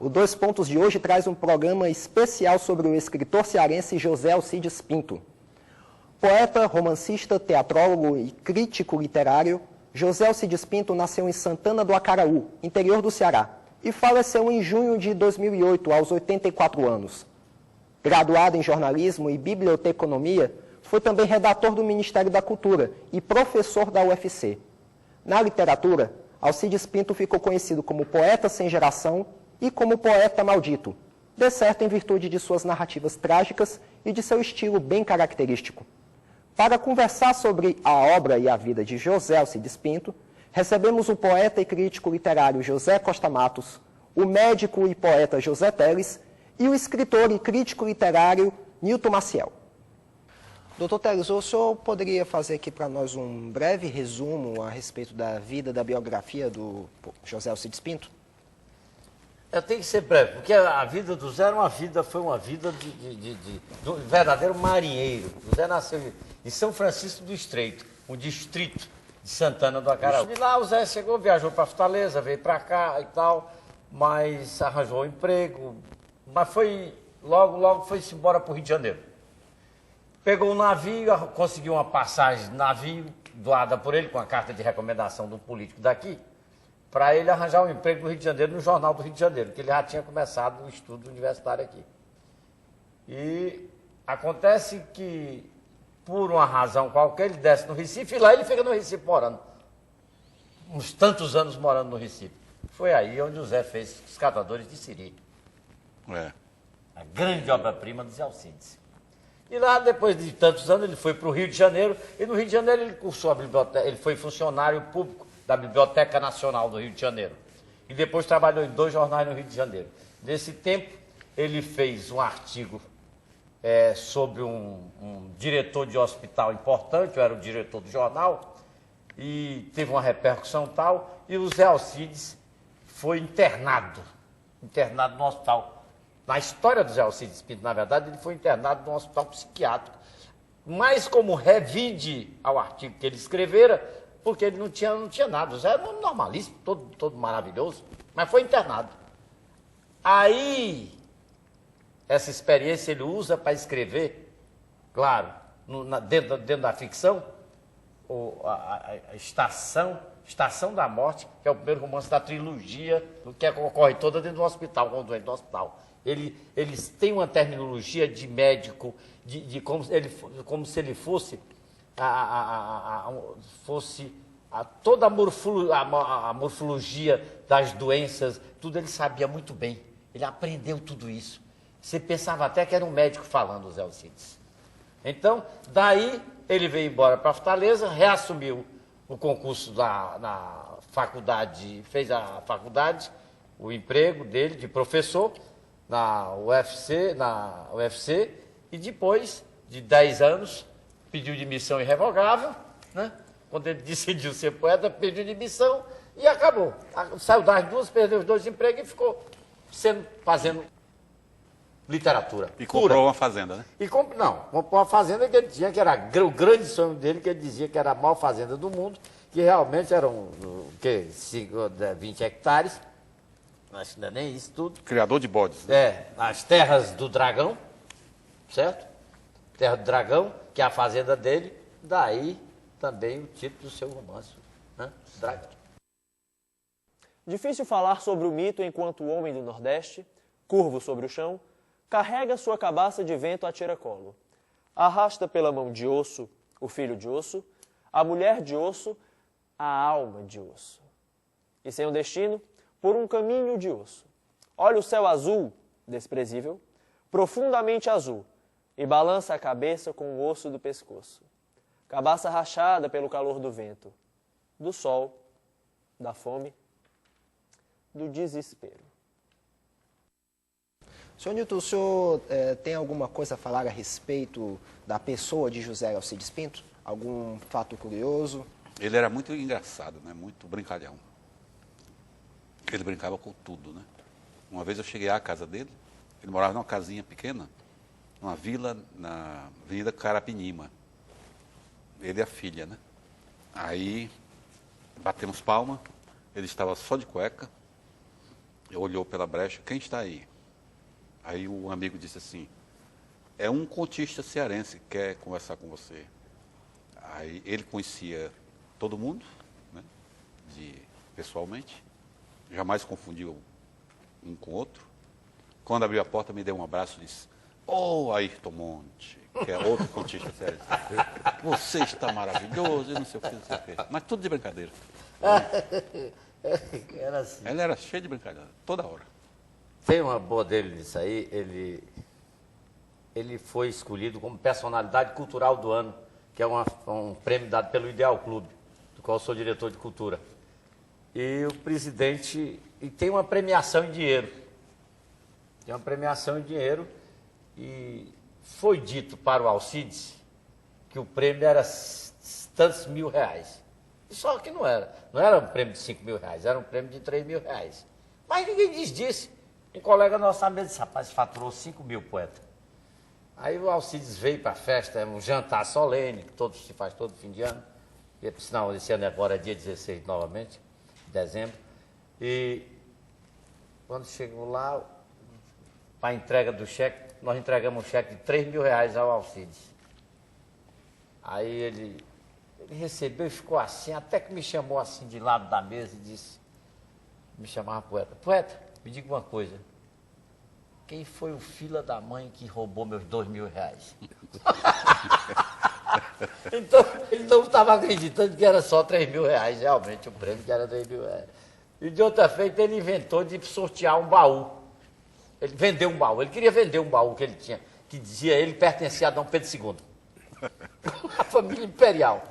O Dois Pontos de hoje traz um programa especial sobre o escritor cearense José Alcides Pinto. Poeta, romancista, teatrólogo e crítico literário, José Alcides Pinto nasceu em Santana do Acaraú, interior do Ceará, e faleceu em junho de 2008, aos 84 anos. Graduado em jornalismo e biblioteconomia, foi também redator do Ministério da Cultura e professor da UFC. Na literatura, Alcides Pinto ficou conhecido como poeta sem geração e como poeta maldito, de certo em virtude de suas narrativas trágicas e de seu estilo bem característico. Para conversar sobre a obra e a vida de José Alcides Pinto, recebemos o poeta e crítico literário José Costa Matos, o médico e poeta José Teles e o escritor e crítico literário Nilton Maciel. Doutor Teles, o senhor poderia fazer aqui para nós um breve resumo a respeito da vida, da biografia do José Alcides Pinto? Eu tenho que ser breve, porque a vida do Zé foi uma vida de um verdadeiro marinheiro. O Zé nasceu em São Francisco do Estreito, um distrito de Santana do Acaraú. De lá o Zé chegou, viajou para Fortaleza, veio para cá e tal, mas arranjou um emprego, mas logo foi-se embora para o Rio de Janeiro. Pegou um navio, conseguiu uma passagem de navio doada por ele, com a carta de recomendação do político daqui, para ele arranjar um emprego no Rio de Janeiro, no Jornal do Rio de Janeiro, que ele já tinha começado o estudo universitário aqui. E acontece que, por uma razão qualquer, ele desce no Recife e lá ele fica no Recife morando. Uns tantos anos morando no Recife. Foi aí onde o Zé fez Os Catadores de Siri. A grande obra-prima dos Alcides. E lá, depois de tantos anos, ele foi para o Rio de Janeiro, e no Rio de Janeiro ele cursou a biblioteca, ele foi funcionário público da Biblioteca Nacional do Rio de Janeiro. E depois trabalhou em 2 jornais no Rio de Janeiro. Nesse tempo, ele fez um artigo sobre um diretor de hospital importante, eu era o diretor do jornal, e teve uma repercussão tal, e o Zé Alcides foi internado no hospital. Na história do Zé Alcides Pinto, na verdade, ele foi internado num hospital psiquiátrico, mas como revide ao artigo que ele escrevera, porque ele não tinha nada. O Zé era um normalíssimo, todo maravilhoso, mas foi internado. Aí, essa experiência ele usa para escrever, claro, dentro da ficção, a Estação da Morte, que é o primeiro romance da trilogia, que ocorre toda dentro do hospital, com o doente do hospital. Eles têm uma terminologia de médico, como se ele fosse toda a morfologia das doenças, tudo ele sabia muito bem. Ele aprendeu tudo isso. Você pensava até que era um médico falando, o Zé Alcides. Então, daí ele veio embora para Fortaleza, reassumiu o concurso na faculdade, fez a faculdade, o emprego dele de professor na UFC, e depois de 10 anos pediu demissão irrevogável, né? Quando ele decidiu ser poeta, pediu demissão e acabou. Saiu das duas, perdeu os 2 empregos e ficou fazendo literatura. E comprou uma fazenda, né? Comprou uma fazenda que ele tinha, que era o grande sonho dele, que ele dizia que era a maior fazenda do mundo, que realmente eram 20 hectares, acho que não é nem isso tudo. Criador de bodes. Né? As Terras do Dragão, certo? Terra do Dragão, que é a fazenda dele, daí também o título do seu romance, né? Dragão. Difícil falar sobre o mito enquanto o homem do Nordeste, curvo sobre o chão, carrega sua cabaça de vento a tiracolo. Arrasta pela mão de osso o filho de osso, a mulher de osso, a alma de osso. E sem um destino, por um caminho de osso. Olha o céu azul, desprezível, profundamente azul, e balança a cabeça com o osso do pescoço. Cabaça rachada pelo calor do vento, do sol, da fome, do desespero. Senhor Nilton, o senhor tem alguma coisa a falar a respeito da pessoa de José Alcides Pinto? Algum fato curioso? Ele era muito engraçado, né? Muito brincalhão. Ele brincava com tudo, né? Uma vez eu cheguei à casa dele, ele morava numa casinha pequena, numa vila na Avenida Carapinima. Ele e a filha, né? Aí batemos palma, ele estava só de cueca, olhou pela brecha, quem está aí? Aí o amigo disse assim, é um contista cearense que quer conversar com você. Aí ele conhecia todo mundo, né, pessoalmente, jamais confundiu um com o outro. Quando abriu a porta, me deu um abraço e disse, ô Ayrton Monte, que é outro contista cearense, você está maravilhoso, e não sei o que, não sei o que. Mas tudo de brincadeira. Era assim. Ele era cheio de brincadeira, toda hora. Tem uma boa dele nisso aí, ele foi escolhido como personalidade cultural do ano, que é um prêmio dado pelo Ideal Clube, do qual eu sou diretor de cultura. E o presidente, e tem uma premiação em dinheiro. Tem uma premiação em dinheiro e foi dito para o Alcides que o prêmio era tantos mil reais. E só que não era um prêmio de 5 mil reais, era um prêmio de 3 mil reais. Mas ninguém disse. Um colega nosso na mesa disse, rapaz, faturou 5 mil, poeta. Aí o Alcides veio para a festa, um jantar solene, que se faz todo fim de ano. E, sinal, esse ano agora é dia 16 novamente, de dezembro. E quando chegou lá, para a entrega do cheque, nós entregamos um cheque de 3 mil reais ao Alcides. Aí ele recebeu e ficou assim, até que me chamou assim de lado da mesa e disse, me chamava poeta, poeta, me diga uma coisa, quem foi o fila da mãe que roubou meus 2 mil reais? Então, ele não estava acreditando que era só 3 mil reais, realmente, o prêmio que era 3 mil reais. E de outra feita, ele inventou de sortear um baú. Ele vendeu um baú, ele queria vender um baú que ele tinha, que dizia ele pertencia a Dom Pedro II. A família imperial.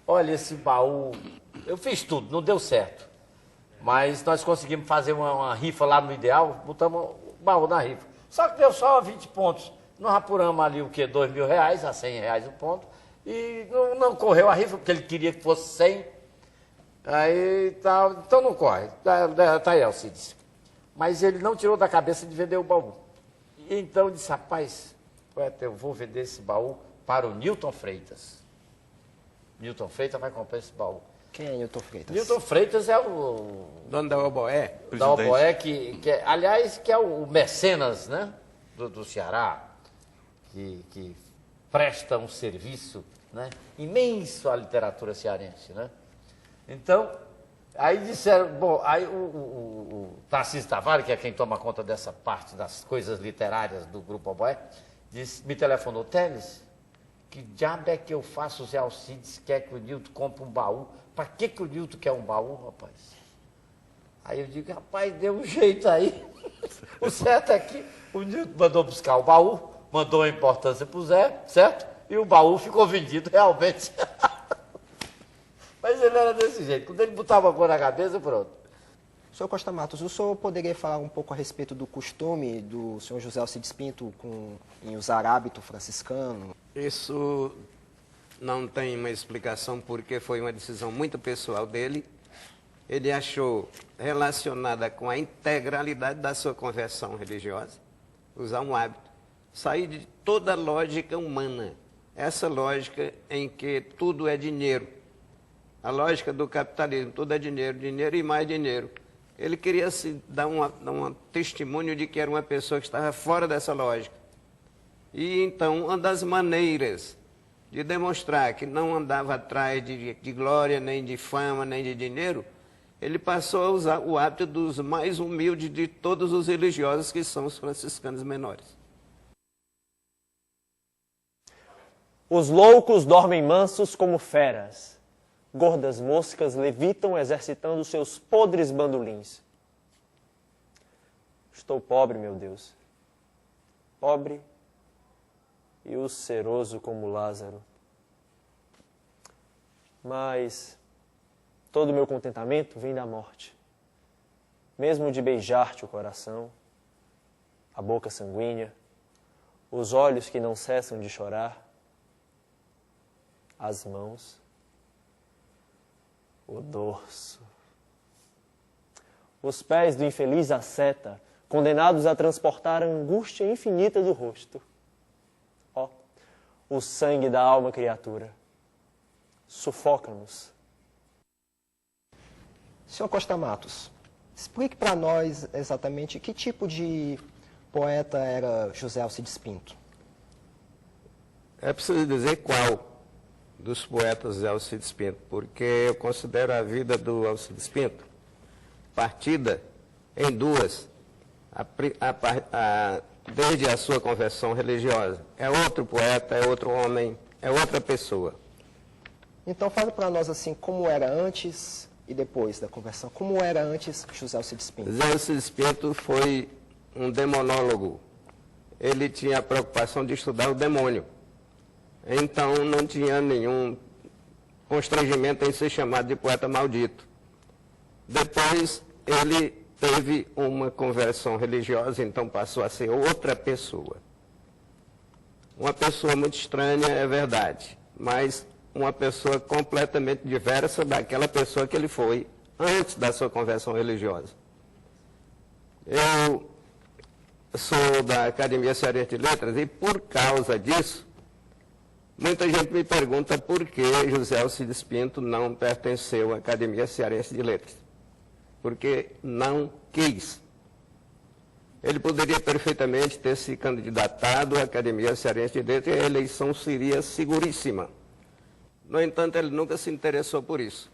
Olha, esse baú, eu fiz tudo, não deu certo. Mas nós conseguimos fazer uma rifa lá no Ideal, botamos o baú na rifa. Só que deu só 20 pontos. Nós apuramos ali o quê? 2 mil reais, a 100 reais o ponto. E não correu a rifa, porque ele queria que fosse 100. Aí tá, então não corre. Tá aí, Alcides. Mas ele não tirou da cabeça de vender o baú. E então disse, rapaz, eu vou vender esse baú para o Newton Freitas. Newton Freitas vai comprar esse baú. Quem é Newton Freitas? Newton Freitas é o Dono da Oboé. da Oboé, aliás, que é o mecenas, né, do Ceará, que presta um serviço, né, imenso à literatura cearense, né? Então, aí disseram, bom, aí o Tarcísio Tavares, que é quem toma conta dessa parte das coisas literárias do Grupo Oboé, me telefonou, Teles, que diabo é que eu faço? O Zé Alcides quer que o Nilton compre um baú. Para que o Nilton quer um baú, rapaz? Aí eu digo, rapaz, deu um jeito aí. O certo é que o Nilton mandou buscar o baú, mandou a importância para o Zé, certo? E o baú ficou vendido realmente. Mas ele era desse jeito. Quando ele botava a cor na cabeça, pronto. Senhor Costa Matos, o senhor poderia falar um pouco a respeito do costume do senhor José Alcides Pinto em usar hábito franciscano? Isso não tem uma explicação porque foi uma decisão muito pessoal dele. Ele achou relacionada com a integralidade da sua conversão religiosa, usar um hábito, sair de toda a lógica humana, essa lógica em que tudo é dinheiro. A lógica do capitalismo, tudo é dinheiro, dinheiro e mais dinheiro. Ele queria se dar um testemunho de que era uma pessoa que estava fora dessa lógica. E então, uma das maneiras de demonstrar que não andava atrás de glória, nem de fama, nem de dinheiro, ele passou a usar o hábito dos mais humildes de todos os religiosos, que são os franciscanos menores. Os loucos dormem mansos como feras. Gordas moscas levitam exercitando seus podres bandolins. Estou pobre, meu Deus. Pobre e ulceroso como Lázaro. Mas todo o meu contentamento vem da morte. Mesmo de beijar-te o coração, a boca sanguínea, os olhos que não cessam de chorar, as mãos, o dorso. Os pés do infeliz asceta, condenados a transportar a angústia infinita do rosto. Ó, o sangue da alma criatura. Sufoca-nos. Senhor Costa Matos, Explique para nós exatamente que tipo de poeta era José Alcides Pinto. É preciso dizer qual dos poetas é Alcides Pinto, porque eu considero a vida do Alcides Pinto partida em duas. Desde a sua conversão religiosa. É outro poeta, é outro homem, é outra pessoa. Então fale para nós assim, como era antes e depois da conversão. Como era antes José Alcides Pinto? José Alcides Pinto foi um demonólogo. Ele tinha a preocupação de estudar o demônio. Então não tinha nenhum constrangimento em ser chamado de poeta maldito. Depois ele teve uma conversão religiosa, então passou a ser outra pessoa. Uma pessoa muito estranha, é verdade, mas uma pessoa completamente diversa daquela pessoa que ele foi antes da sua conversão religiosa. Eu sou da Academia Cearense de Letras e, por causa disso, muita gente me pergunta por que José Alcides Pinto não pertenceu à Academia Cearense de Letras. Porque não quis. Ele poderia perfeitamente ter se candidatado à Academia Cearense de Letras e a eleição seria seguríssima. No entanto, ele nunca se interessou por isso.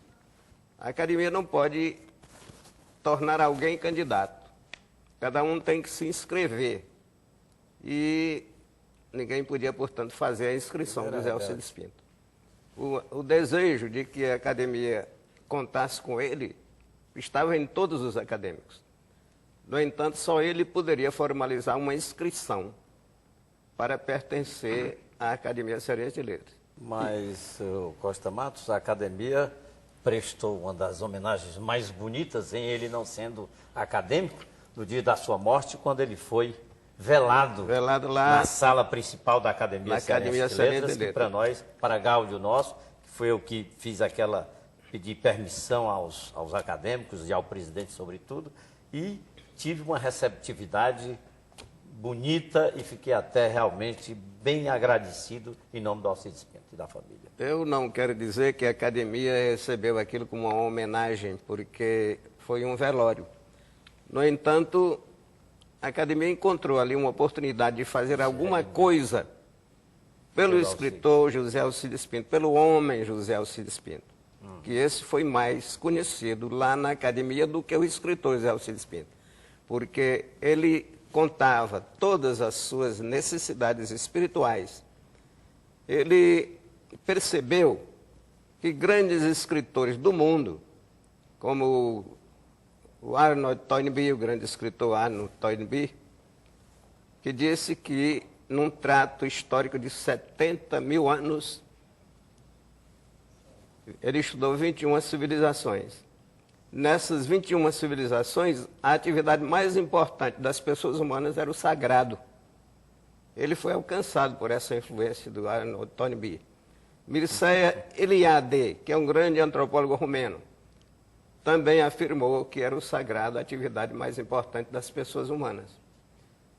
A Academia não pode tornar alguém candidato. Cada um tem que se inscrever. E ninguém podia, portanto, fazer a inscrição do José Alcides Pinto. O desejo de que a Academia contasse com ele estava em todos os acadêmicos. No entanto, só ele poderia formalizar uma inscrição para pertencer à Academia Cearense de Letras. Mas, Costa Matos, a Academia prestou uma das homenagens mais bonitas, em ele não sendo acadêmico, no dia da sua morte, quando ele foi velado lá na sala principal da Academia Cearense de Letras, que para nós, para gáudio nosso, que foi eu que fiz pedi permissão aos acadêmicos e ao presidente, sobretudo, e tive uma receptividade bonita e fiquei até realmente bem agradecido em nome do Alcides Pinto e da família. Eu não quero dizer que a Academia recebeu aquilo como uma homenagem, porque foi um velório. No entanto, a Academia encontrou ali uma oportunidade de fazer alguma coisa pelo escritor José Alcides Pinto, pelo homem José Alcides Pinto. Que esse foi mais conhecido lá na Academia do que o escritor José Alcides Pinto. Porque ele contava todas as suas necessidades espirituais. Ele percebeu que grandes escritores do mundo, como o Arnold Toynbee, o grande escritor Arnold Toynbee, que disse que num trato histórico de 70 mil anos, ele estudou 21 civilizações. Nessas 21 civilizações, a atividade mais importante das pessoas humanas era o sagrado. Ele foi alcançado por essa influência do Arnold Toynbee. Mircea Eliade, que é um grande antropólogo romeno, também afirmou que era o sagrado a atividade mais importante das pessoas humanas.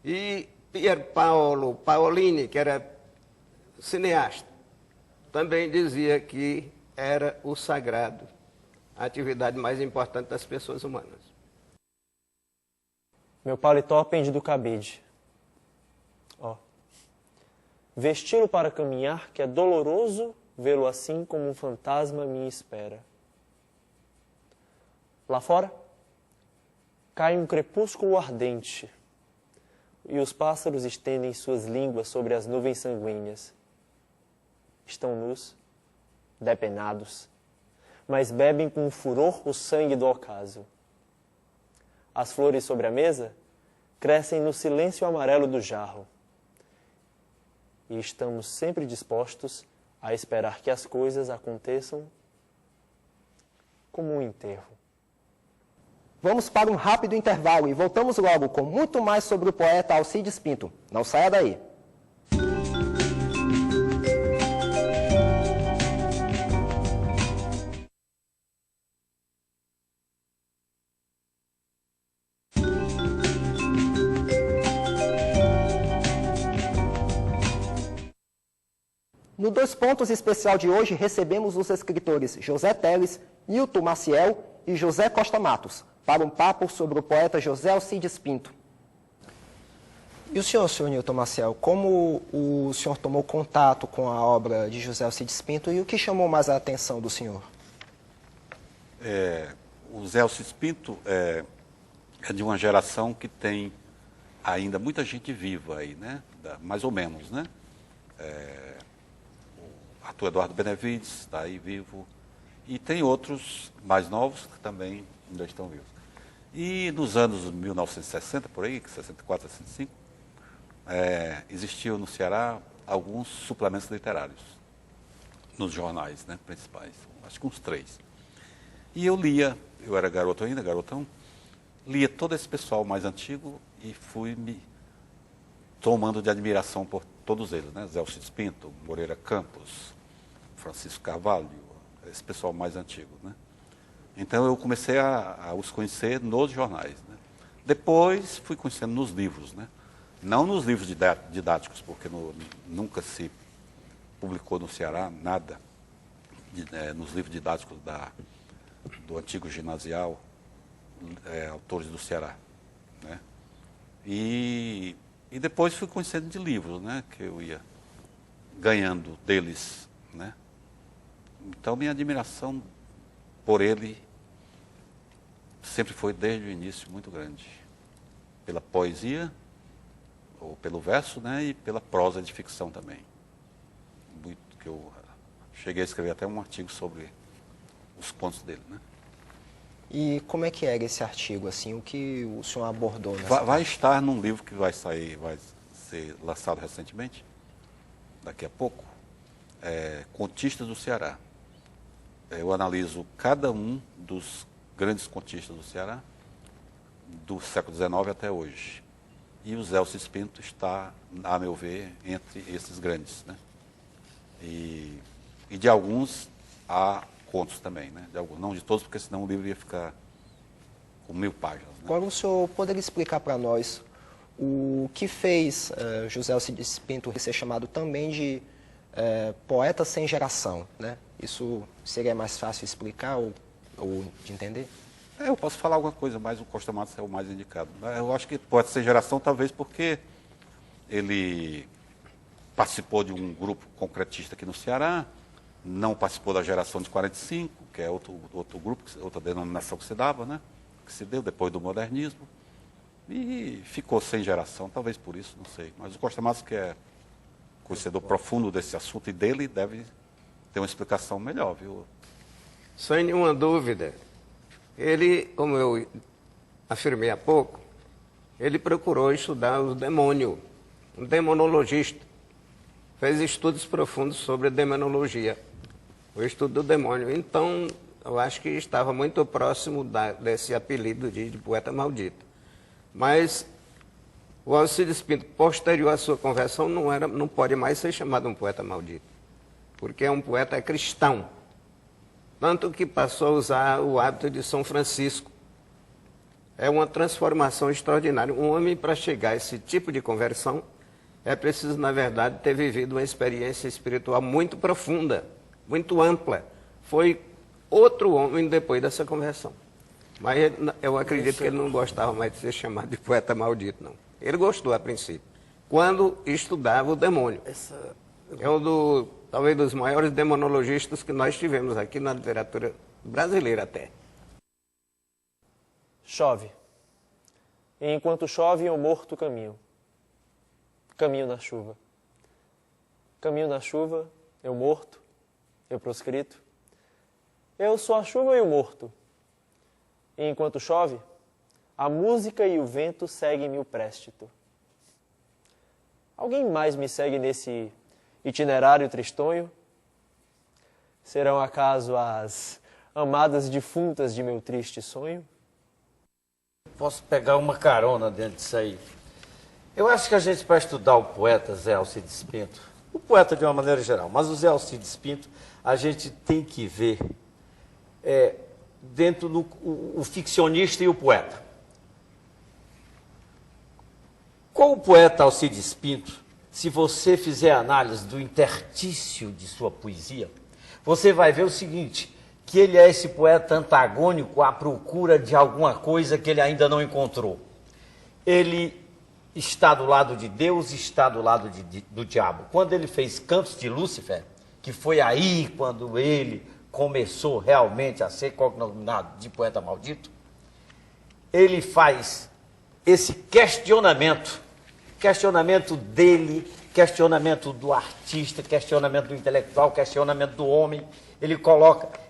E Pier Paolo Paolini, que era cineasta, também dizia que era o sagrado, a atividade mais importante das pessoas humanas. Meu paletó pende do cabide. Ó. Vesti-lo para caminhar, que é doloroso vê-lo assim como um fantasma me espera. Lá fora, cai um crepúsculo ardente, e os pássaros estendem suas línguas sobre as nuvens sanguíneas. Estão nus, depenados, mas bebem com furor o sangue do ocaso. As flores sobre a mesa crescem no silêncio amarelo do jarro. E estamos sempre dispostos a esperar que as coisas aconteçam como um enterro. Vamos para um rápido intervalo e voltamos logo com muito mais sobre o poeta Alcides Pinto. Não saia daí. No Dois Pontos especial de hoje, recebemos os escritores José Teles, Nilton Maciel e José Costa Matos. para um papo sobre o poeta José Alcides Pinto. E o senhor Newton Maciel, como o senhor tomou contato com a obra de José Alcides Pinto e o que chamou mais a atenção do senhor? O José Alcides Pinto é de uma geração que tem ainda muita gente viva aí, né? Mais ou menos, né? O Arthur Eduardo Benevides está aí vivo. E tem outros mais novos que também ainda estão vivos. E nos anos 1960, por aí, 64, 65, existiu no Ceará alguns suplementos literários nos jornais, né, principais, acho que uns 3. E eu lia, eu era garoto ainda, garotão, lia todo esse pessoal mais antigo e fui me tomando de admiração por todos eles, né? Zé Alcides Pinto, Moreira Campos, Francisco Carvalho, esse pessoal mais antigo, né? Então eu comecei a os conhecer nos jornais, né? Depois fui conhecendo nos livros, né? Não nos livros didáticos, porque nunca se publicou no Ceará nada nos livros didáticos do antigo ginasial, autores do Ceará, né? E depois fui conhecendo de livros, né? Que eu ia ganhando deles, né? Então minha admiração por ele sempre foi desde o início muito grande, pela poesia ou pelo verso, né? E pela prosa de ficção também. Muito que eu cheguei a escrever até um artigo sobre os contos dele, né? E como é que era esse artigo, assim, o que o senhor abordou nessa Vai parte? estar num livro que vai ser lançado recentemente, daqui a pouco, Contistas do Ceará. Eu analiso cada um dos grandes contistas do Ceará, do século XIX até hoje. E o Zé Alcides Pinto está, a meu ver, entre esses grandes, né? E de alguns há contos também, né? De alguns, não de todos, porque senão o livro ia ficar com 1000 páginas. Né? Agora o senhor poderia explicar para nós o que fez José Alcides Pinto ser chamado também de poeta sem geração, né? Isso seria mais fácil explicar ou de entender? Eu posso falar alguma coisa, mas o Costa Matos é o mais indicado. Eu acho que poeta sem geração, talvez porque ele participou de um grupo concretista aqui no Ceará, não participou da geração de 45, que é outro grupo, outra denominação que se dava, né? Que se deu depois do modernismo, e ficou sem geração, talvez por isso, não sei. Mas o Costa Matos, que é conhecedor profundo desse assunto e dele, deve ter uma explicação melhor, viu? Sem nenhuma dúvida. Ele, como eu afirmei há pouco, ele procurou estudar o demônio, um demonologista. Fez estudos profundos sobre a demonologia, o estudo do demônio. Então, eu acho que estava muito próximo desse apelido de poeta maldito. Mas o Alcides Pinto, posterior à sua conversão, não pode mais ser chamado um poeta maldito, porque é um poeta cristão. Tanto que passou a usar o hábito de São Francisco. É uma transformação extraordinária. Um homem, para chegar a esse tipo de conversão, é preciso, na verdade, ter vivido uma experiência espiritual muito profunda, muito ampla. Foi outro homem depois dessa conversão. Mas eu acredito que ele não gostava mais de ser chamado de poeta maldito, não. Ele gostou a princípio, quando estudava o demônio. É talvez dos maiores demonologistas que nós tivemos aqui na literatura brasileira até. Chove. E enquanto chove, eu morto caminho. Caminho na chuva. Caminho na chuva, eu morto, eu proscrito. Eu sou a chuva e o morto. E enquanto chove, a música e o vento seguem-me o préstito. Alguém mais me segue nesse itinerário tristonho? Serão acaso as amadas defuntas de meu triste sonho? Posso pegar uma carona dentro disso aí. Eu acho que a gente, para estudar o poeta Zé Alcides Pinto, o poeta de uma maneira geral, mas o Zé Alcides Pinto, a gente tem que ver dentro do o ficcionista e o poeta. Com o poeta Alcides Pinto, se você fizer análise do intertício de sua poesia, você vai ver o seguinte, que ele é esse poeta antagônico à procura de alguma coisa que ele ainda não encontrou. Ele está do lado de Deus, está do lado do diabo. Quando ele fez Cantos de Lúcifer, que foi aí quando ele começou realmente a ser cognominado de poeta maldito, ele faz esse questionamento dele, questionamento do artista, questionamento do intelectual, questionamento do homem.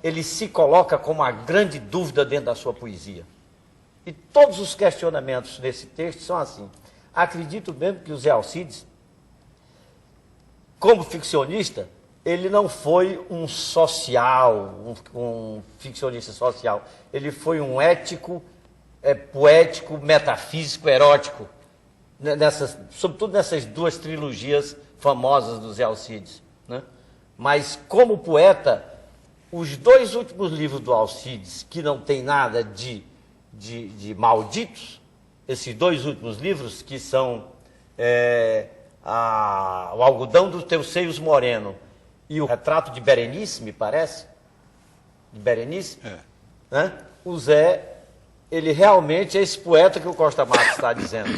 Ele se coloca como a grande dúvida dentro da sua poesia. E todos os questionamentos nesse texto são assim. Acredito mesmo que o Zé Alcides, como ficcionista, ele não foi um social, um ficcionista social. Ele foi um ético, poético, metafísico, erótico, sobretudo nessas duas trilogias famosas do Zé Alcides, né? Mas como poeta, os dois últimos livros do Alcides, que não tem nada de malditos, esses dois últimos livros, que são O Algodão dos Teus Seios Moreno e o Retrato de Berenice, me parece, de Berenice, né? O Zé, ele realmente é esse poeta que o Costa Matos está dizendo,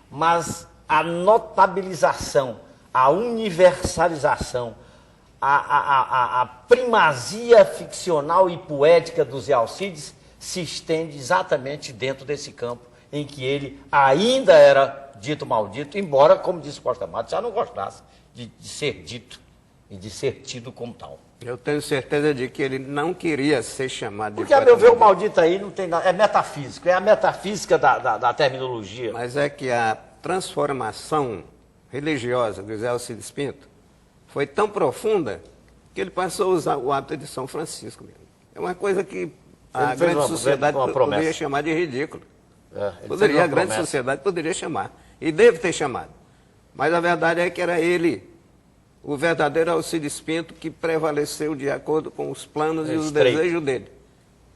mas a notabilização, a universalização, a primazia ficcional e poética do Zé Alcides se estende exatamente dentro desse campo em que ele ainda era dito maldito, embora, como disse Costa Matos, já não gostasse de ser dito e de ser tido como tal. Eu tenho certeza de que ele não queria ser chamado de Porque, a meu ver, o maldito aí não tem nada, é metafísico, é a metafísica da terminologia. Mas é que a transformação religiosa do José Alcides Pinto foi tão profunda que ele passou a usar o hábito de São Francisco mesmo. É uma coisa que a grande sociedade poderia chamar de ridículo. A grande sociedade poderia chamar. E deve ter chamado. Mas a verdade é que era ele, o verdadeiro Alcides Pinto, que prevaleceu de acordo com os planos e os desejos dele.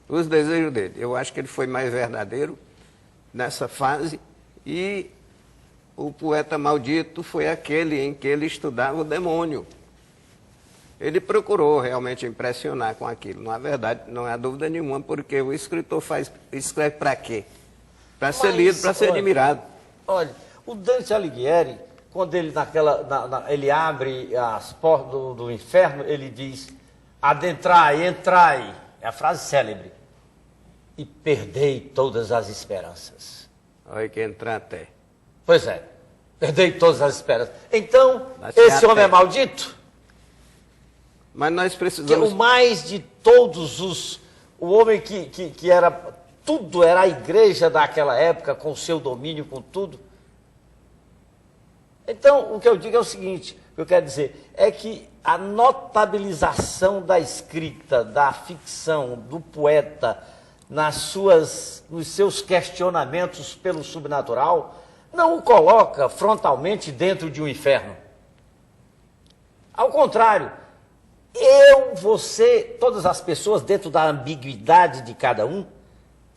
Os desejos dele. Eu acho que ele foi mais verdadeiro nessa fase. E o poeta maldito foi aquele em que ele estudava o demônio. Ele procurou realmente impressionar com aquilo. Não há verdade, não há dúvida nenhuma, porque o escritor escreve para quê? Para ser lido, para ser admirado. Olha, o Dante Alighieri, quando ele ele abre as portas do inferno, ele diz: adentrai, entrai, é a frase célebre, e perdei todas as esperanças. Olha que entrar até. Pois é, perdei todas as esperanças. Então, esse homem é maldito? Mas nós precisamos... Que o mais de todos o homem que era, tudo era a igreja daquela época, com o seu domínio, com tudo. Então, o que eu digo é o seguinte, o que eu quero dizer é que a notabilização da escrita, da ficção, do poeta, nos seus questionamentos pelo subnatural, não o coloca frontalmente dentro de um inferno. Ao contrário, você, todas as pessoas, dentro da ambiguidade de cada um,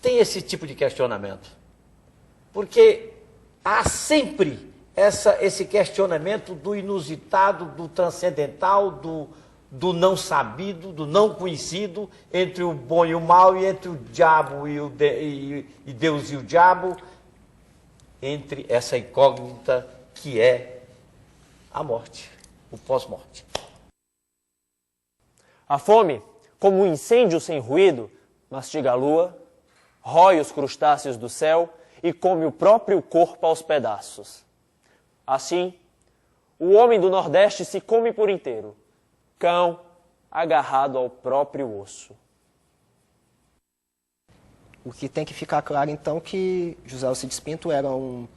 tem esse tipo de questionamento. Porque há sempre esse questionamento do inusitado, do transcendental, do não sabido, do não conhecido, entre o bom e o mal, e entre o diabo e Deus e o diabo, entre essa incógnita que é a morte, o pós-morte. A fome, como um incêndio sem ruído, mastiga a lua, rói os crustáceos do céu e come o próprio corpo aos pedaços. Assim, o homem do Nordeste se come por inteiro, cão agarrado ao próprio osso. O que tem que ficar claro, então, que José Alcides Pinto era um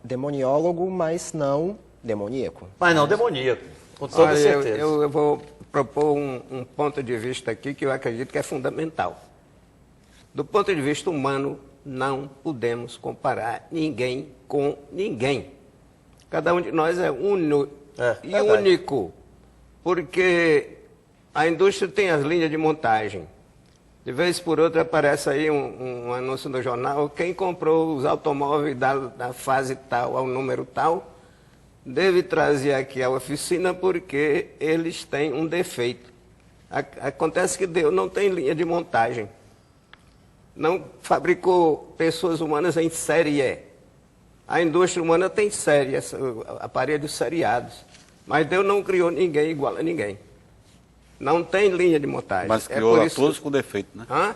demoniólogo, mas não demoníaco. Mas não demoníaco, com toda certeza. Eu vou propor um ponto de vista aqui que eu acredito que é fundamental. Do ponto de vista humano, não podemos comparar ninguém com ninguém. Cada um de nós é único, porque a indústria tem as linhas de montagem. De vez por outra aparece aí um anúncio no jornal: quem comprou os automóveis da fase tal, ao número tal, deve trazer aqui à oficina porque eles têm um defeito. Acontece que Deus não tem linha de montagem. Não fabricou pessoas humanas em série. A indústria humana tem série, aparelhos seriados. Mas Deus não criou ninguém igual a ninguém. Não tem linha de montagem. Mas criou todos com defeito, né? Hã?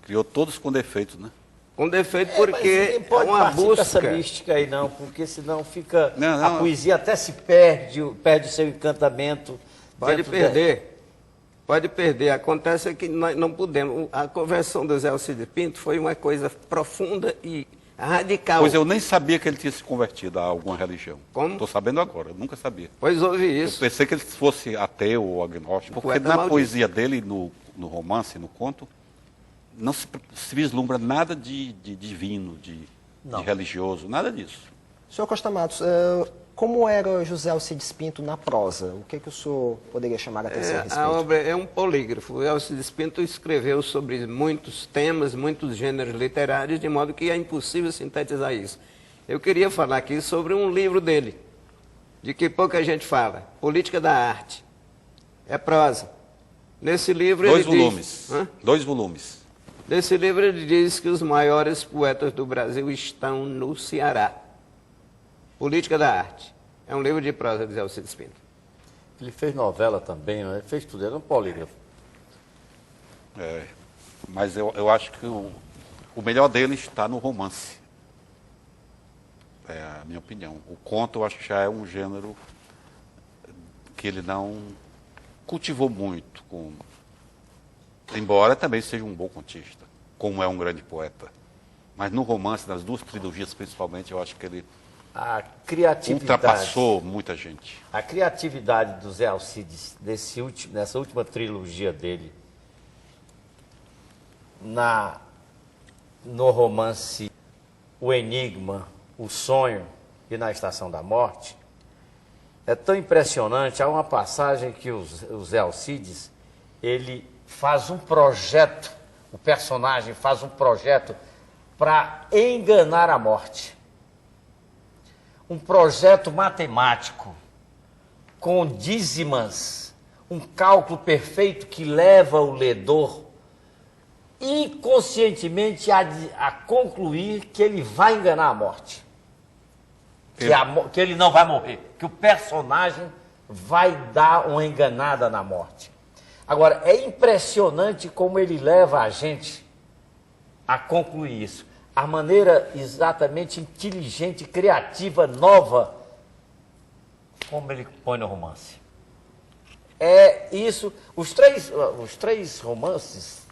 Criou todos com defeito, né? Com defeito porque Mas pode é uma partir busca. dessa mística aí não, porque senão fica... Não. A poesia até se perde o seu encantamento. Pode dentro perder. Pode perder. Acontece que nós não podemos. A conversão do Zé Alcides Pinto foi uma coisa profunda e radical. Pois eu nem sabia que ele tinha se convertido a alguma religião. Como? Estou sabendo agora, eu nunca sabia. Pois houve Eu isso. pensei que ele fosse ateu ou agnóstico, porque Poeta na maldito. poesia dele, no romance, no conto, não se vislumbra nada de divino, de religioso, nada disso. Senhor Costa Matos, como era José Alcides Pinto na prosa? O que o senhor poderia chamar a atenção a respeito? A obra é um polígrafo. O Alcides Pinto escreveu sobre muitos temas, muitos gêneros literários, de modo que é impossível sintetizar isso. Eu queria falar aqui sobre um livro dele, de que pouca gente fala, Política da Arte. É prosa. Nesse livro Dois ele volumes. diz... Hã? 2 volumes. Nesse livro ele diz que os maiores poetas do Brasil estão no Ceará. Política da Arte. É um livro de prosa de Zé Alcides Pinto. Ele fez novela também, né? Ele fez tudo, ele era um polígrafo. Mas eu acho que o melhor dele está no romance. É a minha opinião. O conto eu acho que já é um gênero que ele não cultivou muito, embora também seja um bom contista, como é um grande poeta. Mas no romance, nas 2 trilogias principalmente, eu acho que ele A criatividade... ultrapassou muita gente. A criatividade do Zé Alcides, nessa última trilogia dele, no romance O Enigma, O Sonho e Na Estação da Morte, é tão impressionante. Há uma passagem que o Zé Alcides, ele faz um projeto, o personagem faz um projeto para enganar a morte. Um projeto matemático, com dízimas, um cálculo perfeito que leva o ledor inconscientemente a concluir que ele vai enganar a morte. Que ele não vai morrer, que o personagem vai dar uma enganada na morte. Agora, é impressionante como ele leva a gente a concluir isso. A maneira exatamente inteligente, criativa, nova, como ele põe no romance. É isso. Os três romances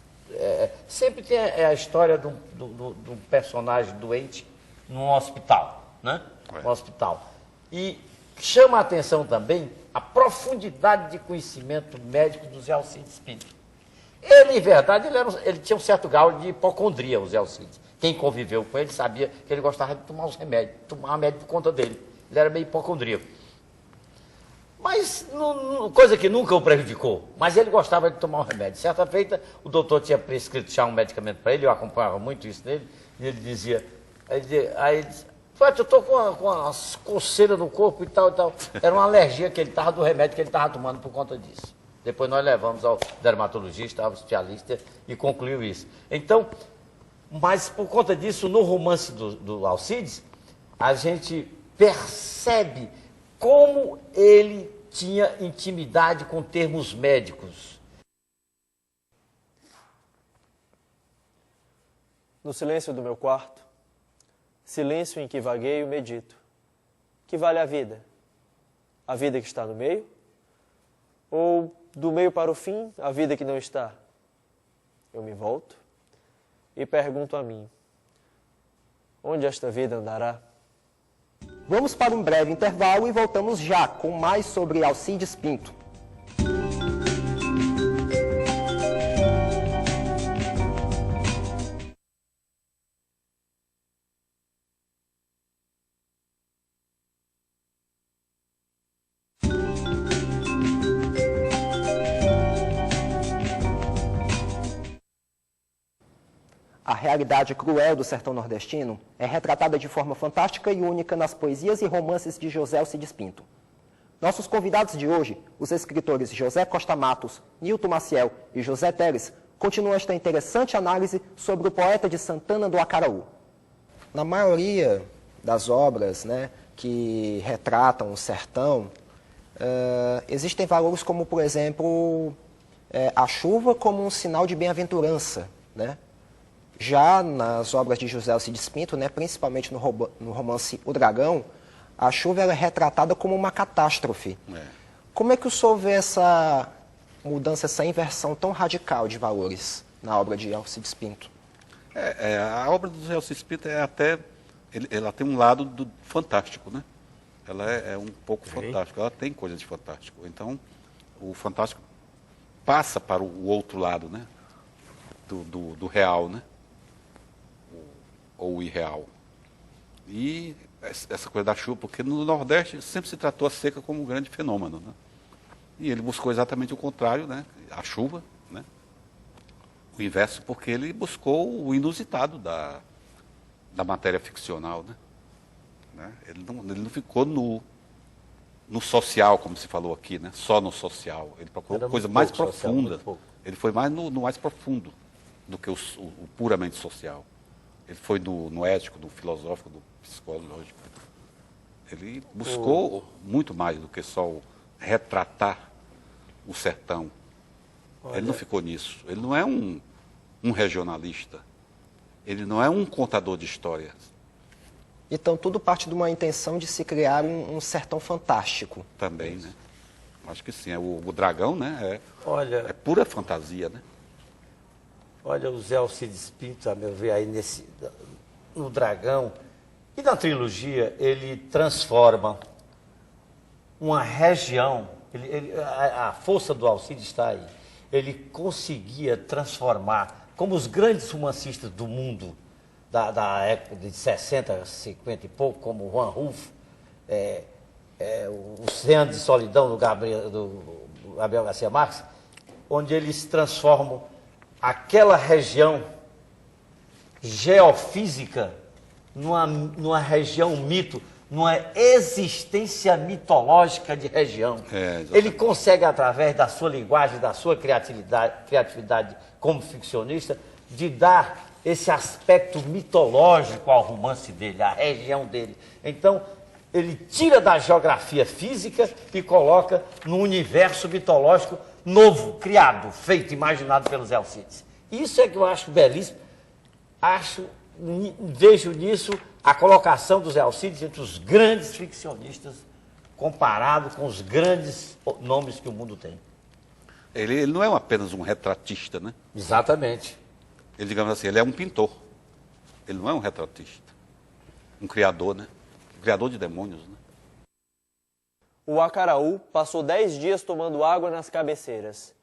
sempre tem a história de um personagem doente num hospital, né? Um hospital. E chama a atenção também a profundidade de conhecimento médico do Zé Alcides Pinto. Ele, em verdade, ele tinha um certo grau de hipocondria, o Zé Alcides. Quem conviveu com ele sabia que ele gostava de tomar os remédios, tomar remédio por conta dele. Ele era meio hipocondríaco. Mas, coisa que nunca o prejudicou. Mas ele gostava de tomar um remédio. Certa feita, o doutor tinha prescrito já um medicamento para ele, eu acompanhava muito isso nele, e ele dizia, aí ele disse, eu estou com as coceiras no corpo e tal, e tal. Era uma alergia que ele estava do remédio que ele estava tomando por conta disso. Depois nós levamos ao dermatologista, ao especialista, e concluiu isso. Então, mas por conta disso, no romance do Alcides, a gente percebe como ele tinha intimidade com termos médicos. No silêncio do meu quarto, silêncio em que vagueio, medito. Que vale a vida? A vida que está no meio? Ou do meio para o fim, a vida que não está? Eu me volto e pergunto a mim, onde esta vida andará? Vamos para um breve intervalo e voltamos já com mais sobre Alcides Pinto. A realidade cruel do sertão nordestino é retratada de forma fantástica e única nas poesias e romances de José Alcides Pinto. Nossos convidados de hoje, os escritores José Costa Matos, Nilton Maciel e José Teles, continuam esta interessante análise sobre o poeta de Santana do Acaraú. Na maioria das obras, né, que retratam o sertão, existem valores como, por exemplo, a chuva como um sinal de bem-aventurança, né? Já nas obras de José Alcides Pinto, né, principalmente no romance O Dragão, a chuva é retratada como uma catástrofe. Como é que o senhor vê essa mudança, essa inversão tão radical de valores na obra de Alcides Pinto? A obra do José Alcides Pinto ela tem um lado fantástico, né? Ela é um pouco fantástica, ela tem coisas de fantástico. Então, o fantástico passa para o outro lado, né? Do real, né? Ou irreal. E essa coisa da chuva, porque no Nordeste sempre se tratou a seca como um grande fenômeno, né? E ele buscou exatamente o contrário, né? A chuva, né? O inverso, porque ele buscou o inusitado da matéria ficcional, né? Ele não ficou no social, como se falou aqui, né? Só no social. Ele procurou coisa mais profunda. Ele foi mais no mais profundo do que o puramente social. Ele foi no ético, no filosófico, no psicológico. Ele buscou muito mais do que só retratar o sertão. Olha. Ele não ficou nisso. Ele não é um regionalista. Ele não é um contador de histórias. Então, tudo parte de uma intenção de se criar um sertão fantástico. Também, né? Acho que sim. O Dragão, né? Olha, é pura fantasia, né? Olha, o Zé Alcides Pinto, a meu ver, aí no Dragão e na trilogia, ele transforma uma região, a força do Alcides está aí. Ele conseguia transformar, como os grandes romancistas do mundo, da época de 60, 50 e pouco, como Juan Rulfo, o 100 anos de solidão do Gabriel Garcia Marques, onde eles transformam aquela região geofísica numa região mito, numa existência mitológica de região. Ele consegue, através da sua linguagem, da sua criatividade como ficcionista, de dar esse aspecto mitológico ao romance dele, à região dele. Então, ele tira da geografia física e coloca no universo mitológico novo, criado, feito, imaginado pelos Zé Alcides. Isso é que eu acho belíssimo. Vejo nisso a colocação dos Zé Alcides entre os grandes ficcionistas, comparado com os grandes nomes que o mundo tem. Ele não é apenas um retratista, né? Exatamente. Ele, digamos assim, ele é um pintor. Ele não é um retratista. Um criador, né? Um criador de demônios, né? O Acaraú passou 10 dias tomando água nas cabeceiras,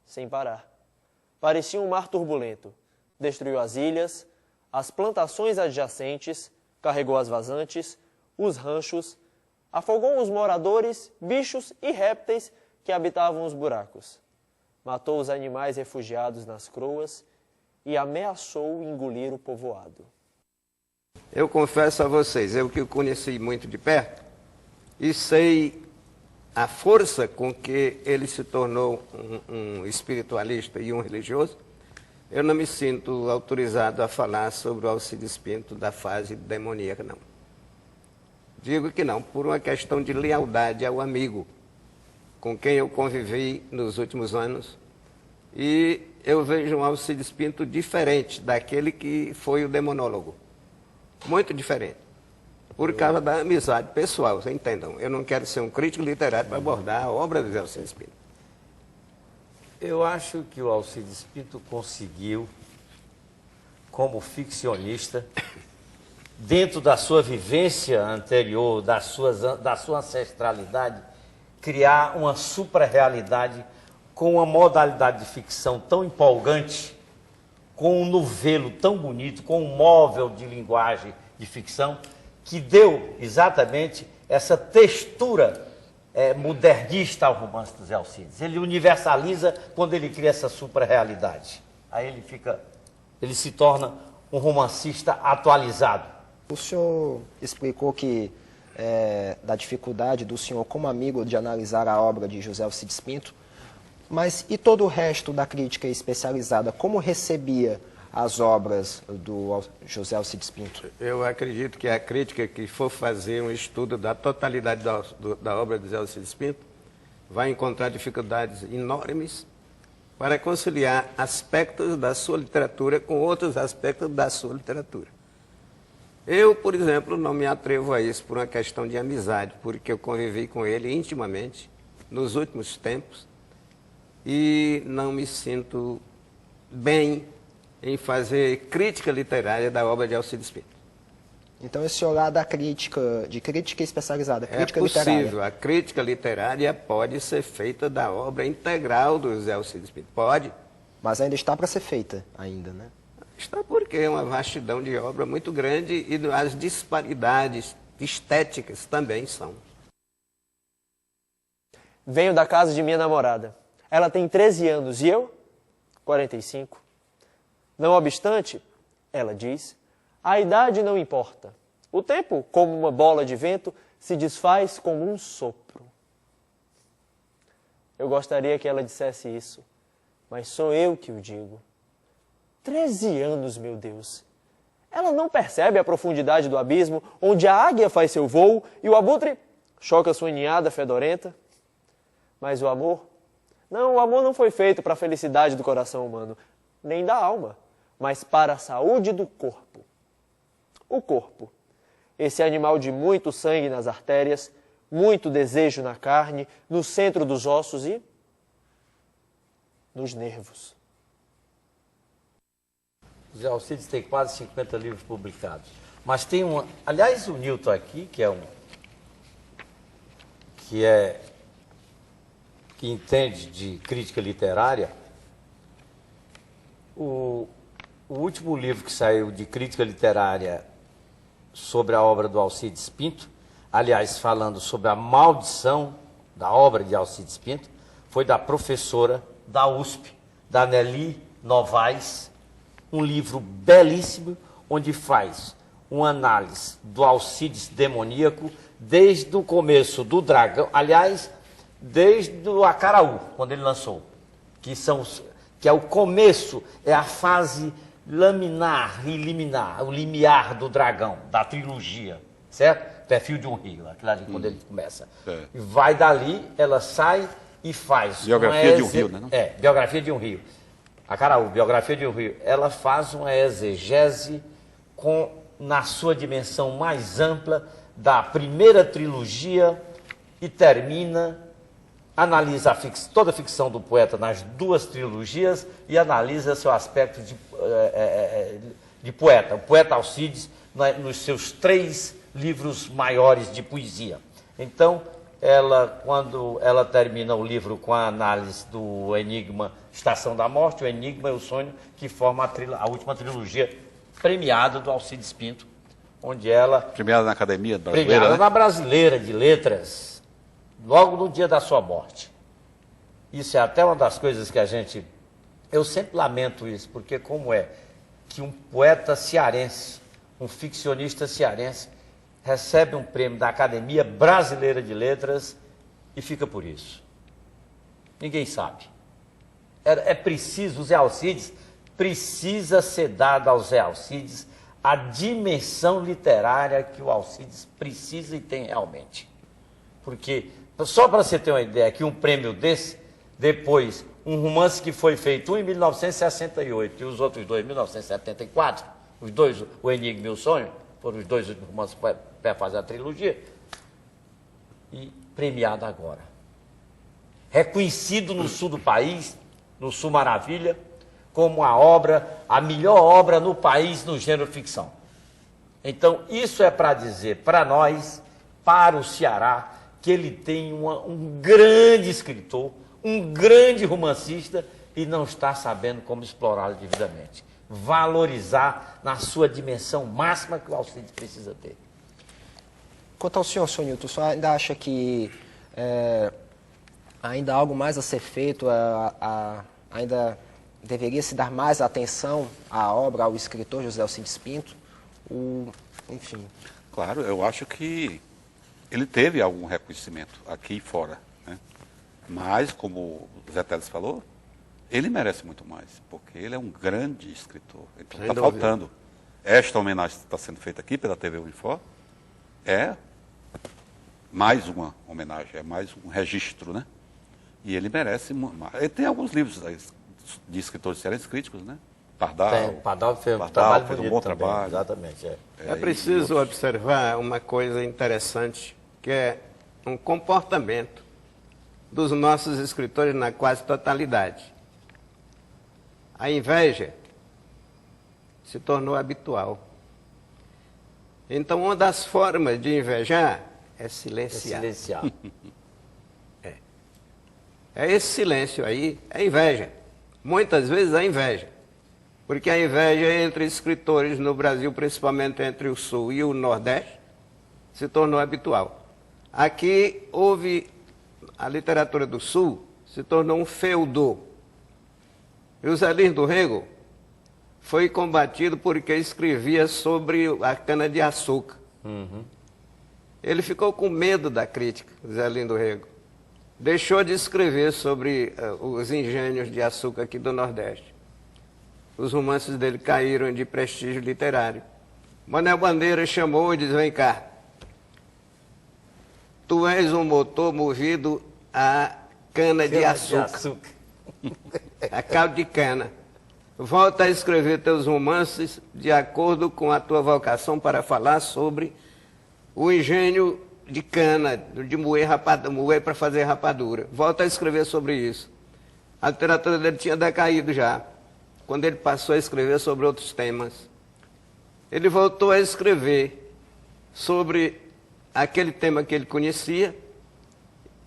sem parar. Parecia um mar turbulento. Destruiu as ilhas, as plantações adjacentes, carregou as vazantes, os ranchos, afogou os moradores, bichos e répteis que habitavam os buracos. Matou os animais refugiados nas croas e ameaçou engolir o povoado. Eu confesso a vocês, eu que o conheci muito de perto e sei a força com que ele se tornou um espiritualista e um religioso, eu não me sinto autorizado a falar sobre o Alcides Pinto da fase demoníaca, não. Digo que não, por uma questão de lealdade ao amigo com quem eu convivi nos últimos anos, e eu vejo um Alcides Pinto diferente daquele que foi o demonólogo. Muito diferente. Por causa da amizade pessoal, vocês entendam. Eu não quero ser um crítico literário para abordar a obra do Alcides Pinto. Eu acho que o Alcides Pinto conseguiu, como ficcionista, dentro da sua vivência anterior, da sua ancestralidade, criar uma supra-realidade com uma modalidade de ficção tão empolgante, com um novelo tão bonito, com um móvel de linguagem de ficção, que deu exatamente essa textura modernista ao romance dos Zé Alcides. Ele universaliza quando ele cria essa supra-realidade. Aí ele se torna um romancista atualizado. O senhor explicou que da dificuldade do senhor como amigo de analisar a obra de José Alcides Pinto, mas e todo o resto da crítica especializada, como recebia as obras do José Alcides Pinto? Eu acredito que a crítica que for fazer um estudo da totalidade da obra de José Alcides Pinto vai encontrar dificuldades enormes para conciliar aspectos da sua literatura com outros aspectos da sua literatura. Eu, por exemplo, não me atrevo a isso por uma questão de amizade, porque eu convivi com ele intimamente nos últimos tempos e não me sinto bem em fazer crítica literária da obra de Alcides Pinto. Então, esse olhar da crítica, de crítica especializada, crítica É possível, literária. a crítica literária pode ser feita da obra integral do José Alcides Pinto. Pode. Mas ainda está para ser feita, ainda, né? Está porque é uma vastidão de obra muito grande e as disparidades estéticas também são. Venho da casa de minha namorada. Ela tem 13 anos e eu, 45. Não obstante, ela diz, a idade não importa. O tempo, como uma bola de vento, se desfaz como um sopro. Eu gostaria que ela dissesse isso, mas sou eu que o digo. 13 anos, meu Deus. Ela não percebe a profundidade do abismo, onde a águia faz seu voo e o abutre choca sua ninhada fedorenta. Mas o amor? Não, o amor não foi feito para a felicidade do coração humano, nem da alma, mas para a saúde do corpo. O corpo, esse animal de muito sangue nas artérias, muito desejo na carne, no centro dos ossos e nos nervos. José Alcides tem quase 50 livros publicados. Mas tem um... Aliás, o Newton aqui, que entende de crítica literária, o último livro que saiu de crítica literária sobre a obra do Alcides Pinto, aliás, falando sobre a maldição da obra de Alcides Pinto, foi da professora da USP, da Nelly Novaes, um livro belíssimo, onde faz uma análise do Alcides demoníaco desde o começo do Dragão, aliás, desde o Acaraú, quando ele lançou, que é o começo, é a fase laminar e liminar, o limiar do dragão, da trilogia, certo? Perfil de um rio, aquilo ali, quando ele começa. É. E vai dali, ela sai e faz... Biografia de um rio, né? Não? É, Biografia de um Rio. Acaraú, Biografia de um Rio. Ela faz uma exegese na sua dimensão mais ampla da primeira trilogia e termina, analisa toda a ficção do poeta nas duas trilogias e analisa seu aspecto de poeta. O poeta Alcides nos seus 3 livros maiores de poesia. Então, quando ela termina o livro com a análise do Enigma Estação da Morte, o Enigma é o Sonho, que forma a última trilogia premiada do Alcides Pinto, onde ela... Premiada na Academia Brasileira, Premiada né? na Brasileira de Letras, logo no dia da sua morte. Isso é até uma das coisas que eu sempre lamento isso, porque como é que um poeta cearense, um ficcionista cearense, recebe um prêmio da Academia Brasileira de Letras e fica por isso. Ninguém sabe. É preciso, o Zé Alcides, precisa ser dado ao Zé Alcides a dimensão literária que o Alcides precisa e tem realmente. Porque, só para você ter uma ideia, que um prêmio desse, depois, um romance que foi feito, um em 1968 e os outros 2 em 1974, os dois, o Enigma e o Sonho, foram os 2 romances para fazer a trilogia, e premiado agora. Reconhecido no sul do país, no Sul Maravilha, como a melhor obra no país no gênero ficção. Então, isso é para dizer para nós, para o Ceará, que ele tem um grande escritor, um grande romancista e não está sabendo como explorá-lo devidamente. Valorizar na sua dimensão máxima que o Alcides precisa ter. Quanto ao senhor Newton, o senhor ainda acha que ainda há algo mais a ser feito, ainda deveria se dar mais atenção à obra, ao escritor José Alcides Pinto? Enfim. Claro, eu acho que ele teve algum reconhecimento aqui e fora, né? Mas, como o Zé Teles falou, ele merece muito mais, porque ele é um grande escritor. Então Sem está dúvida. faltando. Esta homenagem que está sendo feita aqui pela TV Unifor é mais uma homenagem, é mais um registro, né? E ele merece mais. Ele tem alguns livros de escritores cearenses críticos, né? Pardal. O Pardal fez um Pardal trabalho fez um bonito bom também, trabalho. exatamente. É preciso observar uma coisa interessante, que é um comportamento dos nossos escritores na quase totalidade. A inveja se tornou habitual. Então, uma das formas de invejar é É silenciar. silenciar. É esse silêncio aí, é inveja. Muitas vezes é inveja. Porque a inveja entre escritores no Brasil, principalmente entre o Sul e o Nordeste, se tornou habitual. Aqui houve, a literatura do Sul se tornou um feudo. E o Zé Lins do Rego foi combatido porque escrevia sobre a cana-de-açúcar. Ele ficou com medo da crítica, Zé Lins do Rego. Deixou de escrever sobre os engenhos de açúcar aqui do Nordeste. Os romances dele caíram de prestígio literário. Manuel Bandeira chamou e disse: vem cá, tu és um motor movido a cana-de-açúcar, a caldo de cana. Volta a escrever teus romances de acordo com a tua vocação para falar sobre o engenho de cana, de moer para fazer rapadura. Volta a escrever sobre isso. A literatura dele tinha decaído já, quando ele passou a escrever sobre outros temas. Ele voltou a escrever sobre aquele tema que ele conhecia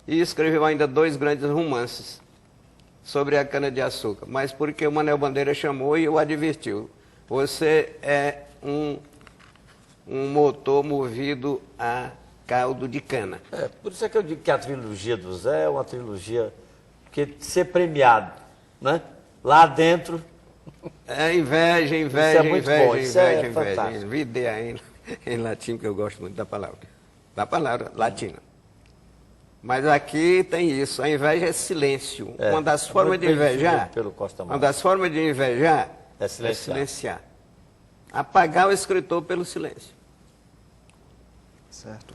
e escreveu ainda 2 grandes romances sobre a cana-de-açúcar, mas porque o Manuel Bandeira chamou e o advertiu: você é um motor movido a caldo de cana. Por isso é que eu digo que a trilogia do Zé é uma trilogia que ser premiado, né? Lá dentro. É inveja, Isso inveja, é muito inveja, bom, isso é inveja, inveja. fantástico. Videia em latim, que eu gosto muito da palavra latina. Mas aqui tem isso, a inveja é silêncio. Uma das formas muito de bem invejar, definido pelo Costa uma Marques. das formas de invejar É é silenciar. silenciar. Apagar o escritor pelo silêncio. Certo.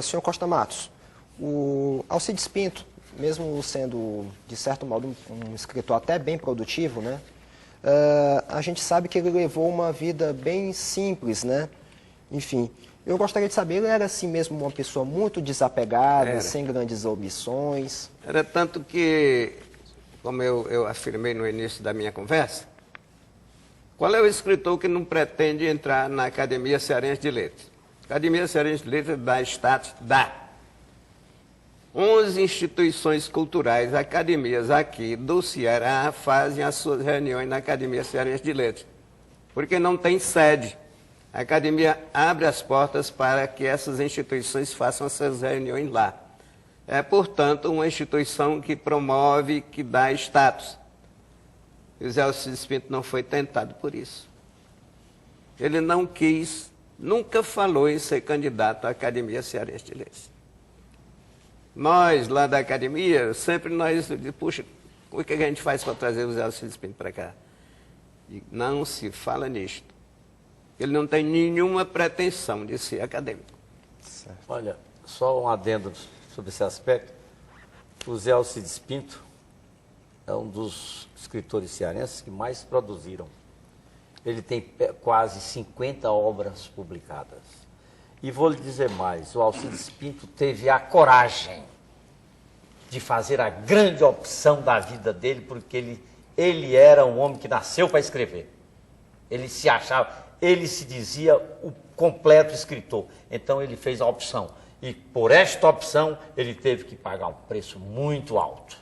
Senhor Costa Matos, o Alcides Pinto, mesmo sendo, de certo modo, um escritor até bem produtivo, né? A gente sabe que ele levou uma vida bem simples, né? Enfim, eu gostaria de saber, ele era assim mesmo uma pessoa muito desapegada, Era. sem grandes ambições? Era tanto que, como eu afirmei no início da minha conversa, qual é o escritor que não pretende entrar na Academia Cearense de Letras? A Academia Cearense de Letras dá status, dá. 11 instituições culturais, academias aqui do Ceará fazem as suas reuniões na Academia Cearense de Letras, porque não tem sede. A academia abre as portas para que essas instituições façam as suas reuniões lá. É, portanto, uma instituição que promove, que dá status. E o Zé Alcides Pinto não foi tentado por isso. Ele não quis, nunca falou em ser candidato à Academia Cearense de Letras. Nós, lá da academia, sempre nós, puxa, o que a gente faz para trazer o Zé Alcides Pinto para cá? E não se fala nisto. Ele não tem nenhuma pretensão de ser acadêmico. Olha, só um adendo sobre esse aspecto. O Zé Alcides Pinto é um dos escritores cearenses que mais produziram. Ele tem quase 50 obras publicadas. E vou lhe dizer mais, o Alcides Pinto teve a coragem de fazer a grande opção da vida dele, porque ele era um homem que nasceu para escrever. Ele se achava, ele se dizia o completo escritor. Então ele fez a opção. E por esta opção ele teve que pagar um preço muito alto.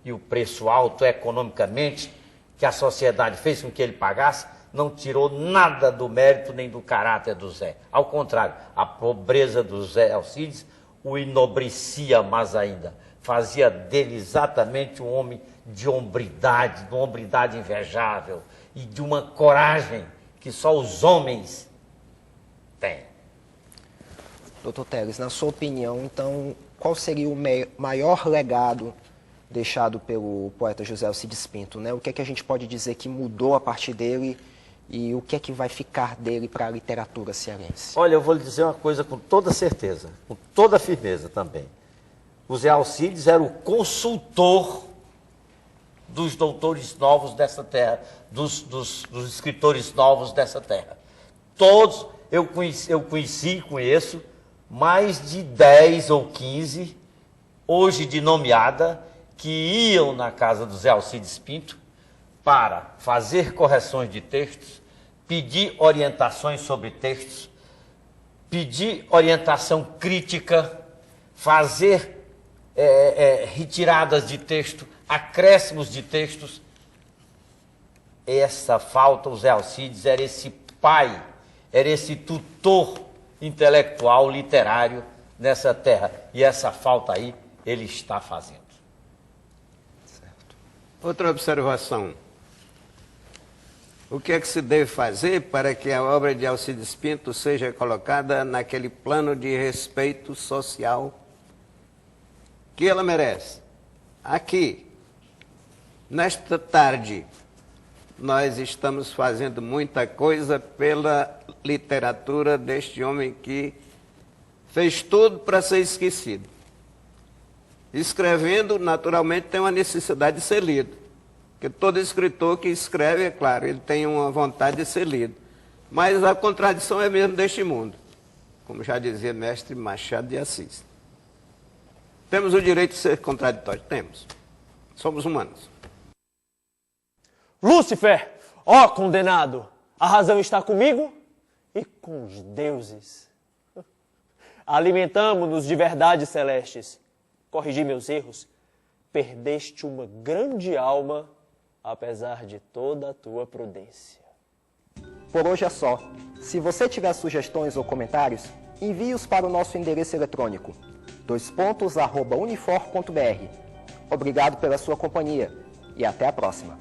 E o preço alto economicamente que a sociedade fez com que ele pagasse, não tirou nada do mérito nem do caráter do Zé. Ao contrário, a pobreza do Zé Alcides o enobrecia mais ainda. Fazia dele exatamente um homem de uma hombridade invejável e de uma coragem que só os homens têm. Dr. Teles, na sua opinião, então, qual seria o maior legado deixado pelo poeta José Alcides Pinto, né? O que é que a gente pode dizer que mudou a partir dele e o que é que vai ficar dele para a literatura cearense? Olha, eu vou lhe dizer uma coisa com toda certeza, com toda firmeza também. O Zé Alcides era o consultor dos doutores novos dessa terra, dos escritores novos dessa terra. Todos, eu conheço mais de 10 ou 15, hoje de nomeada, que iam na casa do Zé Alcides Pinto para fazer correções de textos, pedir orientações sobre textos, pedir orientação crítica, fazer retiradas de texto, acréscimos de textos. Essa falta, o Zé Alcides era esse pai, era esse tutor intelectual, literário nessa terra. E essa falta aí, ele está fazendo. Outra observação. O que é que se deve fazer para que a obra de Alcides Pinto seja colocada naquele plano de respeito social que ela merece? Aqui, nesta tarde, nós estamos fazendo muita coisa pela literatura deste homem que fez tudo para ser esquecido. Escrevendo, naturalmente, tem uma necessidade de ser lido. Porque todo escritor que escreve, é claro, ele tem uma vontade de ser lido. Mas a contradição é mesmo deste mundo. Como já dizia mestre Machado de Assis. Temos o direito de ser contraditórios? Temos. Somos humanos. Lúcifer, ó condenado, a razão está comigo e com os deuses. Alimentamo-nos de verdades celestes. Corrigi meus erros, perdeste uma grande alma, apesar de toda a tua prudência. Por hoje é só. Se você tiver sugestões ou comentários, envie-os para o nosso endereço eletrônico, @unifor.br. Obrigado pela sua companhia e até a próxima.